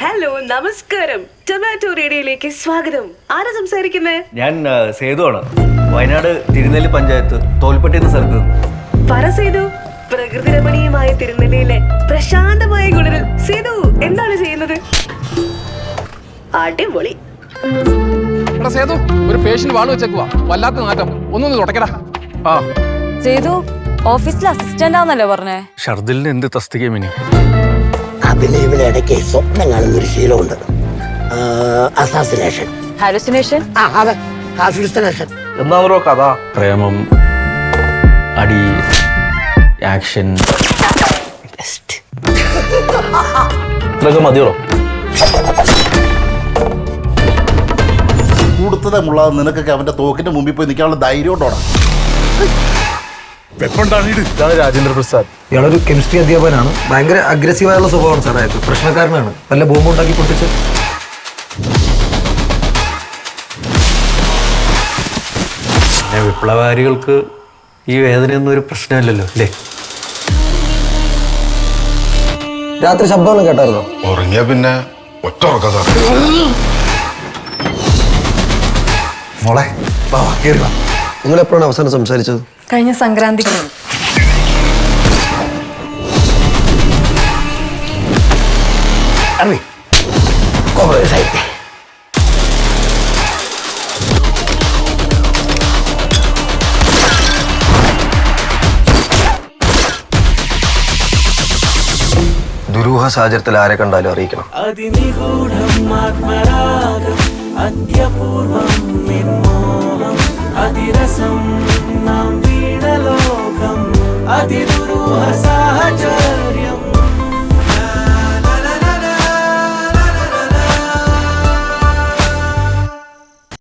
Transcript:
Hello നമസ്കാരം, tomato റേഡിയോയിലേക്ക് സ്വാഗതം. ആരാ സംസാരിക്കുന്നത്? ഞാൻ സേതുവാണ്. വയനാട് തിരുനെല്ലി പഞ്ചായത്ത് തോൽപ്പെട്ടി എന്ന സ്ഥലത്ത് നിന്ന്. പറ സേതു, പ്രകൃതി രമണീയമായ തിരുനെല്ലിയിലെ പ്രശാന്തമായ കുളിരിൽ സേതു എന്താണ് ചെയ്യുന്നത്? അടിപൊളി. സേതു, ഒരു പേഷ്യന്റ് വാള് വെച്ചേക്കുവാ, വല്ലാത്ത നാറ്റം, ഒന്നൊന്ന് തുടക്കടാ. ആ സേതു ഓഫീസിൽ അസിസ്റ്റന്റ് ആണെന്നല്ലേ പറഞ്ഞേ? ഷർദിലിന് എന്ത് തസ്തിക മിനി? അഭിനയിലെ ഇടയ്ക്ക് സ്വപ്നം കാണുന്നൊരു ശീലമുണ്ട്. അസാസിനേഷൻ. ഹാലുസിനേഷൻ? അതെ, ഹാലുസിനേഷൻ. എന്നാണോ കഥ? പ്രേമം, അടി, ആക്ഷൻ, ഇതൊക്കെ മതിയോ? കൂടുതൽ മുള്ള നിനക്കൊക്കെ അവന്റെ തോക്കിന്റെ മുമ്പിൽ പോയി നിൽക്കാനുള്ള ധൈര്യം ഉണ്ടോടാ? ഇതാണ് രാജേന്ദ്ര പ്രസാദ്. ഇയാളൊരു കെമിസ്ട്രി അധ്യാപകനാണ്. ഭയങ്കര അഗ്രസീവായുള്ള സ്വഭാവമാണ് സാർ. അയാൾക്ക് പ്രശ്നക്കാരനാണ്. വല്ല ബോംബ് ഉണ്ടാക്കി പൊട്ടിച്ച് പിന്നെ വിപ്ലവകാരികൾക്ക് ഈ വേദനയൊന്നും ഒരു പ്രശ്നമല്ലല്ലോ അല്ലേ? രാത്രി ശബ്ദമൊന്നും കേട്ടായിരുന്നോ? ഉറങ്ങിയ പിന്നെ ഒറ്റ ഉറക്കം സാർ. മോളെ കേറി വാ. നിങ്ങൾ എപ്പോഴാണ് അവസാനം സംസാരിച്ചത്? കഴിഞ്ഞ സംക്രാന്തിക്ക്. അറിവി കോംപ്രമൈസ് ആയി. ദുരൂഹ സാഹചര്യത്തിൽ ആരെ കണ്ടാലും അറിയിക്കണം. അതിരസം നാം വീണലോകം അതിദുരൂഹ സാഹചര്യം.